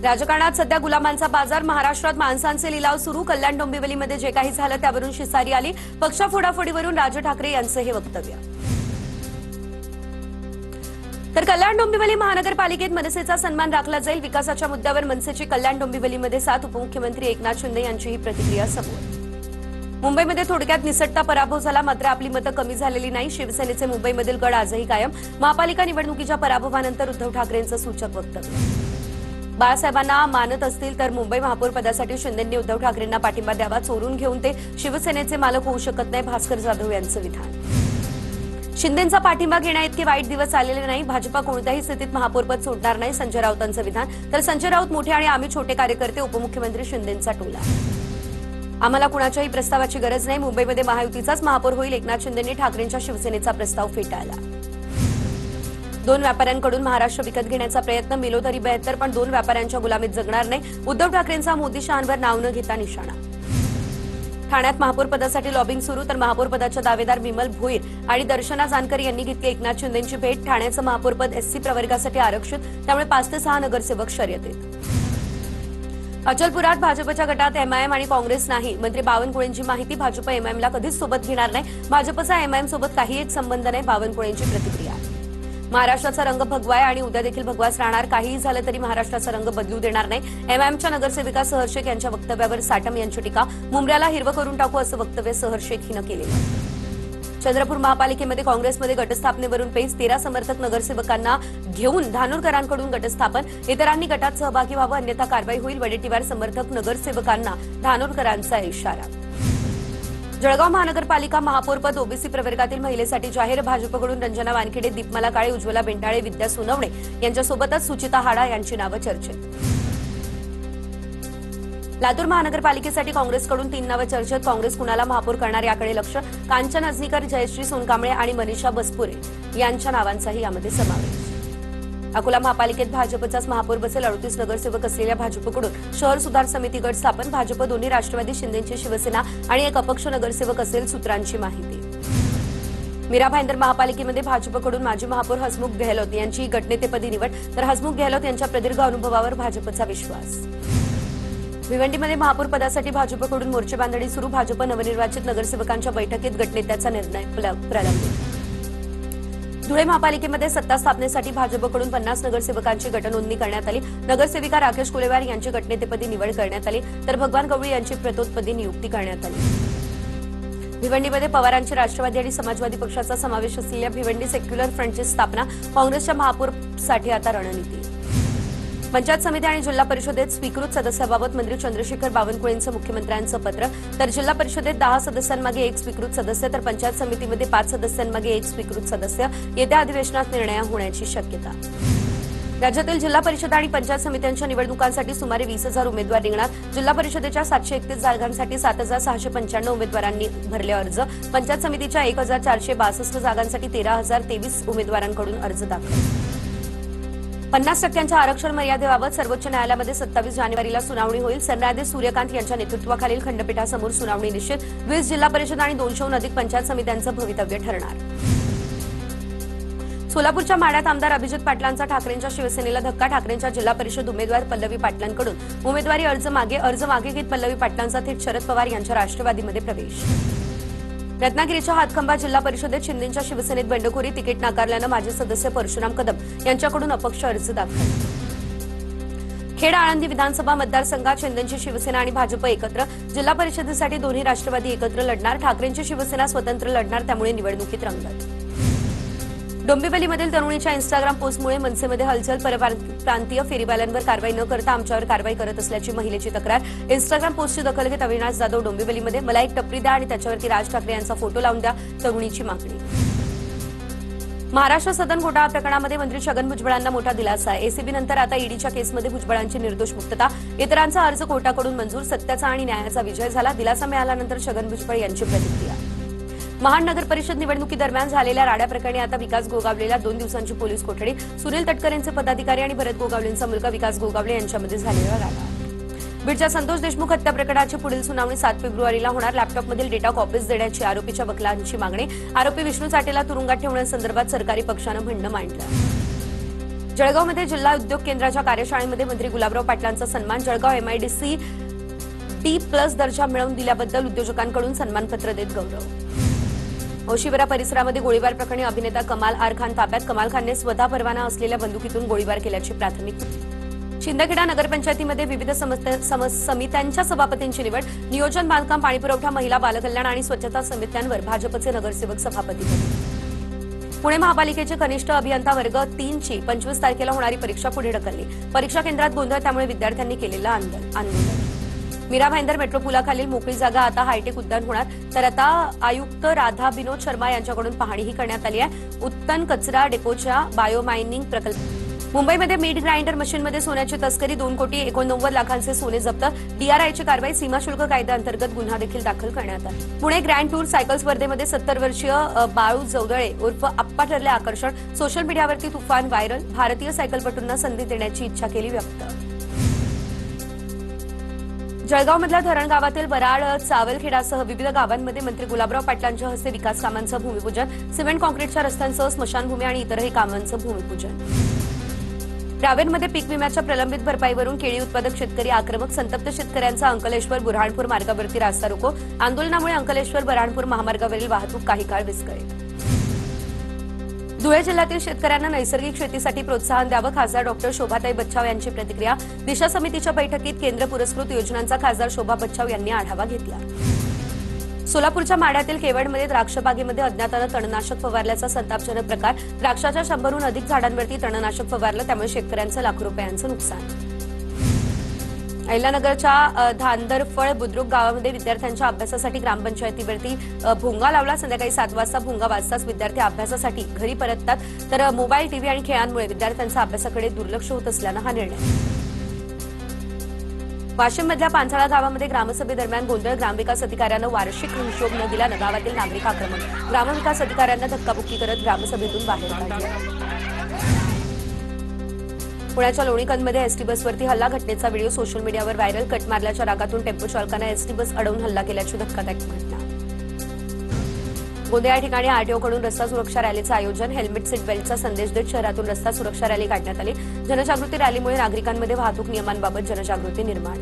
राजकारणात सध्या गुलामांचा बाजार. महाराष्ट्रात माणसांचे लिलाव सुरू. कल्याण डोंबिवलीमध्ये जे काही झालं त्यावरून शिसारी आली. पक्ष फोडाफोडीवरून राज ठाकरे यांचं हे वक्तव्य. तर कल्याण डोंबिवली महानगरपालिकेत मनसेचा सन्मान राखला जाईल. विकासाच्या मुद्द्यावर मनसेची कल्याण डोंबिवलीमध्ये साथ. उपमुख्यमंत्री एकनाथ शिंदे यांची ही प्रतिक्रिया समोर. मुंबईमध्ये थोडक्यात निसटता पराभव झाला, मात्र आपली मतं कमी झालेली नाही. शिवसेनेचे मुंबईमधील गड आजही कायम. महापालिका निवडणुकीच्या पराभवानंतर उद्धव ठाकरेंचं सूचक वक्तव्य. बाळासाहेबांना मानत असतील तर मुंबई महापौर पदासाठी शिंदेंनी उद्धव ठाकरेंना पाठिंबा द्यावा. चोरून घेऊन ते शिवसेनेचे मालक होऊ शकत नाही. भास्कर जाधव यांचं विधान. शिंदेंचा पाठिंबा घेण्याइतके वाईट दिवस आलेले नाही. भाजपा कोणत्याही स्थितीत महापौरपद सोडणार नाही. संजय राऊतांचं विधान. तर संजय राऊत मोठे आणि आम्ही छोटे कार्यकर्ते. उपमुख्यमंत्री शिंदेंचा टोला. आम्हाला कुणाच्याही प्रस्तावाची गरज नाही. मुंबईमध्ये महायुतीचाच महापौर होईल. एकनाथ शिंदेंनी ठाकरेंच्या शिवसेनेचा प्रस्ताव फेटाळला. 2 व्यापाऱ्यांकडून महाराष्ट्र विकत घेण्याचा प्रयत्न. मिलो तरी 72, पण 2 व्यापाऱ्यांच्या गुलामीत जगणार नाही. उद्धव ठाकरेंचा मोदी शहांवर नाव न घेता निशाणा. ठाण्यात महापौर पदासाठी लॉबिंग सुरू. तर महापौर पदाच्या दावेदार विमल भोईर आणि दर्शना जानकर यांनी घेतली एकनाथ शिंदेंची भेट. ठाण्याचं महापौरपद एससी प्रवर्गासाठी आरक्षित, त्यामुळे 5 ते 6 नगरसेवक शर्यतीत. अचलपुरात भाजपच्या गटात एमआयएम आणि काँग्रेस नाही. मंत्री बावनकुळेंची माहिती. भाजप एमआयएमला कधीच सोबत घेणार नाही. भाजपचा एमआयएम सोबत काही एक संबंध नाही. बावनकुळेंची प्रतिक्रिया. महाराष्ट्राचा रंग भगवा आहे आणि उद्या देखील भगवाच राहणार. काहीही झालं तरी महाराष्ट्राचा रंग बदलू देणार नाही. एमआयएमच्या नगरसेविका सहर शेख यांच्या वक्तव्यावर साटम यांची टीका. मुंबऱ्याला हिरवं करून टाकू असं वक्तव्य सहर शेख हिनं केलेलं. चंद्रपूर महापालिकेमध्ये काँग्रेसमध्ये गटस्थापनेवरून पेच. 13 समर्थक नगरसेवकांना घेऊन धानोरकरांकडून गटस्थापन. इतरांनी गटात सहभागी व्हावं, अन्यथा कारवाई होईल. वडेट्टीवार समर्थक नगरसेवकांना धानोरकरांचा इशारा. जळगाव महानगरपालिका महापौरपद ओबीसी प्रवर्गातील महिलेसाठी जाहीर. भाजपकडून रंजना वानखेडे, दीपमाला काळे, उज्ज्वला बेंडाळे, विद्या सोनवणे यांच्यासोबतच सुचिता हाडा यांची नावं चर्चेत. लातूर महानगरपालिकेसाठी काँग्रेसकडून 3 नावं चर्चेत. काँग्रेस कुणाला महापौर करणार याकडे लक्ष. कांचन अजनीकर, जयश्री सोनकांबळे आणि मनीषा बसपुरे यांच्या नावांचाही यामध्ये समावेश. अकोला महापालिकेत भाजपचाच महापौर बसेल. 38 नगरसेवक असलेल्या भाजपकडून शहर सुधार समिती गट स्थापन. भाजप, दोन्ही राष्ट्रवादी, शिंदेची शिवसेना आणि एक अपक्ष नगरसेवक असेल. सूत्रांची माहिती. मीरा भाईंदर महापालिकेमध्ये भाजपकडून माजी महापौर हसमुख गेहलोत यांची गटनेतेपदी निवड. तर हसमुख गेहलोत यांच्या प्रदीर्घ अनुभवावर भाजपचा विश्वास. भिवंडीमध्ये महापौर पदासाठी भाजपकडून मोर्चे बांधणी सुरू. भाजप नवनिर्वाचित नगरसेवकांच्या बैठकीत गटनेत्याचा निर्णय प्रलंबित. धुळे महापालिकेमध्ये सत्ता स्थापनेसाठी भाजपकडून 50 नगरसेवकांची गटनोंदणी करण्यात आली. नगरसेविका राकेश कुलेवार यांची गटनेतेपदी निवड करण्यात आली. तर भगवान गवळी यांची प्रतोदपदी नियुक्ती करण्यात आली. भिवंडीमध्ये पवारांची राष्ट्रवादी आणि समाजवादी पक्षाचा समावेश असलेल्या भिवंडी सेक्युलर फ्रंटची स्थापना. काँग्रेसच्या महापौरसाठी आता रणनीती. पंचायत समिती आणि जिल्हा परिषदेत स्वीकृत सदस्याबाबत मंत्री चंद्रशेखर बावनकुळेंचं मुख्यमंत्र्यांचं पत्र. तर जिल्हा परिषदेत 10 सदस्यांमागे 1 स्वीकृत सदस्य. तर पंचायत समितीमध्ये 5 सदस्यांमागे 1 स्वीकृत सदस्य. येत्या अधिवेशनात निर्णय होण्याची शक्यता. राज्यातील जिल्हा परिषद आणि पंचायत समित्यांच्या निवडणुकांसाठी सुमारे 20,000 उमेदवार रिंगणात. जिल्हा परिषदेच्या 731 जागांसाठी 7,695 उमेदवारांनी भरले अर्ज. पंचायत समितीच्या 1,462 जागांसाठी 13,023 उमेदवारांकडून अर्ज दाखल. 50% आरक्षण मर्यादेबाबत सर्वोच्च न्यायालयामध्ये 27 जानेवारीला सुनावणी होईल. सरन्यायाधीश सूर्यकांत यांच्या नेतृत्वाखालील खंडपीठासमोर सुनावणी निश्चित. 20 जिल्हा परिषद आणि 200हून अधिक पंचायत समित्यांचं भवितव्य ठरणार. सोलापूरच्या माढ्यात आमदार अभिजित पाटलांचा ठाकरेंच्या शिवसेनेला धक्का. ठाकरेंच्या जिल्हा परिषद उमेदवार पल्लवी पाटलांकडून उमेदवारी अर्ज मागे घेत पल्लवी पाटलांचा थेट शरद पवार यांच्या राष्ट्रवादीमध्ये प्रवेश. रत्नागिरीच्या हातखंबा जिल्हा परिषदेत शिंदेच्या शिवसेनेत बंडखोरी. तिकीट नाकारल्यानं माजी सदस्य परशुराम कदम यांच्याकडून अपक्ष अर्ज दाखल. खेड आळंदी विधानसभा मतदारसंघात शिंदेची शिवसेना आणि भाजप एकत्र. जिल्हा परिषदेसाठी दोन्ही राष्ट्रवादी एकत्र लढणार. ठाकरेंची शिवसेना स्वतंत्र लढणार, त्यामुळे निवडणुकीत रंगत. डोंबिवलीमधील तरुणीच्या इन्स्टाग्राम पोस्टमुळे मनसेमध्ये हलचल. परप्रांतीय फेरीवाल्यांवर कारवाई न करता आमच्यावर कारवाई करत असल्याची महिलेची तक्रार. इन्स्टाग्राम पोस्टची दखल घेत अविनाश जाधव डोंबिवलीमध्ये. मला एक टपरी द्या आणि त्याच्यावरती राज ठाकरे यांचा फोटो लावून द्या, तरुणीची मागणी. महाराष्ट्र सदन घोटाळा प्रकरणामध्ये मंत्री छगन भुजबळांना मोठा दिलासा. एसीबी नंतर आता ईडीच्या केसमध्ये भुजबळांची निर्दोष मुक्तता. इतरांचा अर्ज कोर्टाकडून मंजूर. सत्याचा आणि न्यायाचा विजय झाला. दिलासा मिळाल्यानंतर छगन भुजबळ यांची प्रतिक्रिया. महाड नगर परिषद निवडणुकीदरम्यान झालेल्या राड्याप्रकरणी आता विकास गोगावलेला 2 दिवसांची पोलीस कोठडी. सुनील तटकरेंचे पदाधिकारी आणि भरत गोगावलेंचा मुलगा विकास गोगावले यांच्यामध्ये झालेला राडा. बीडच्या संतोष देशमुख हत्या प्रकरणाची पुढील सुनावणी 7 फेब्रुवारीला होणार. लॅपटॉपमधील डेटा कॉपीज देण्याची आरोपीच्या वकिलांची मागणी. आरोपी विष्णू चाटेला तुरुंगात ठेवण्यासंदर्भात सरकारी पक्षानं म्हणणं मांडलं. जळगावमध्ये जिल्हा उद्योग केंद्राच्या कार्यशाळेमध्ये मंत्री गुलाबराव पाटलांचा सन्मान. जळगाव एमआयडीसी D+ दर्जा मिळवून दिल्याबद्दल उद्योजकांकडून सन्मानपत्र देत गौरव. ओशिवरा परिसरामध्ये गोळीबार प्रकरणी अभिनेता कमाल आर खान ताब्यात. कमाल खानने स्वतः परवाना असलेल्या बंदुकीतून गोळीबार केल्याची प्राथमिक. शिंदखेडा नगरपंचायतीमध्ये विविध समित्यांच्या सभापतींची निवड. नियोजन, बांधकाम, पाणीपुरवठा, महिला, बालकल्याण आणि स्वच्छता समित्यांवर भाजपचे नगरसेवक सभापती. पुणे महापालिकेचे कनिष्ठ अभियंता वर्ग 3ची 25 तारखेला होणारी परीक्षा पुढे ढकलली. परीक्षा केंद्रात गोंधळ, त्यामुळे विद्यार्थ्यांनी केलेलं आंदोलन. मीरा भाईंदर मेट्रो पुलाखालील मोकळी जागा आता हायटेक उद्यान होणार. तर आता आयुक्त राधा विनोद शर्मा यांच्याकडून पाहणीही करण्यात आली आहे. उत्तन कचरा डेपोच्या बायोमायनिंग प्रकल्प. मुंबईमध्ये मीठ ग्राइंडर मशीनमध्ये सोन्याची तस्करी. 2,89,00,000 सोने जप्त. डीआरआयची कारवाई. सीमाशुल्क कायद्याअंतर्गत गुन्हा देखील दाखल करण्यात आला. पुणे ग्रँड टूर सायकल स्पर्धेमध्ये 70 वर्षीय बाळू जवदळे उर्फ आप्पा ठरले आकर्षण. सोशल मीडियावरती तुफान व्हायरल. भारतीय सायकलपटूंना संधी देण्याची इच्छा केली व्यक्त. जळगावमधल्या धरण गावातील वराळ, चावलखेडासह विविध गावांमध्ये मंत्री गुलाबराव पाटलांच्या हस्ते विकास कामांचं भूमिपूजन. सिमेंट कॉन्क्रीटच्या रस्त्यांसह स्मशानभूमी आणि इतरही कामांचं भूमिपूजन. रावेरमध्ये पीक विम्याच्या प्रलंबित भरपाईवरून केळी उत्पादक शेतकरी आक्रमक. संतप्त शेतकऱ्यांचा अंकलेश्वर बुऱ्हाणपूर मार्गावरती रास्ता रोको. आंदोलनामुळे अंकलेश्वर बुऱ्हाणपूर महामार्गावरील वाहतूक काही काळ विस्कळीत. धुळे जिल्ह्यातील शेतकऱ्यांना नैसर्गिक शेतीसाठी प्रोत्साहन द्यावं. खासदार डॉक्टर शोभाताई बच्छाव यांची प्रतिक्रिया. दिशा समितीच्या बैठकीत केंद्र पुरस्कृत योजनांचा खासदार शोभा बच्छाव यांनी आढावा घेतला. सोलापूरच्या माढ्यातील केवडमध्ये द्राक्षबागेमध्ये अज्ञातानं तणनाशक फवारल्याचा संतापजनक प्रकार. द्राक्षाच्या 100हून अधिक झाडांवरती तणनाशक फवारलं, त्यामुळे शेतकऱ्यांचं लाखो रुपयांचं नुकसान. अहिल्यानगरच्या धांदरफळ बुद्रुक गावामध्ये विद्यार्थ्यांच्या अभ्यासासाठी ग्रामपंचायतीवरती भोंगा लावला. संध्याकाळी 7 वाजता भोंगा वाजताच विद्यार्थी अभ्यासासाठी घरी परततात. तर मोबाईल, टीव्ही आणि खेळांमुळे विद्यार्थ्यांचा अभ्यासाकडे दुर्लक्ष होत असल्यानं हा निर्णय. वाशिममधल्या पांथळा गावामध्ये ग्रामसभेदरम्यान गोंधळ. ग्रामविकास अधिकाऱ्यानं वार्षिक हिशोब न दिल्यानं गावातील नागरिक आक्रमक. ग्रामविकास अधिकाऱ्यांना धक्काबुक्की करत ग्रामसभेतून बाहेर काढले. पुण्याच्या लोणीकंदमध्ये एसटी बसवरती हल्ला. घटनेचा व्हिडिओ सोशल मीडियावर व्हायरल. कट मारल्याच्या रागातून टेम्पो चालकानं एसटी बस अडवून हल्ला केल्याची धक्कादायक घटना. गोंदिया या ठिकाणी आरटीओकडून रस्ता सुरक्षा रॅलीचं आयोजन. हेल्मेट सीट बेल्टचा संदेश देत शहरातून रस्ता सुरक्षा रॅली काढण्यात आली. जनजागृती रॅलीमुळे नागरिकांमध्ये वाहतूक नियमांबाबत जनजागृती निर्माण.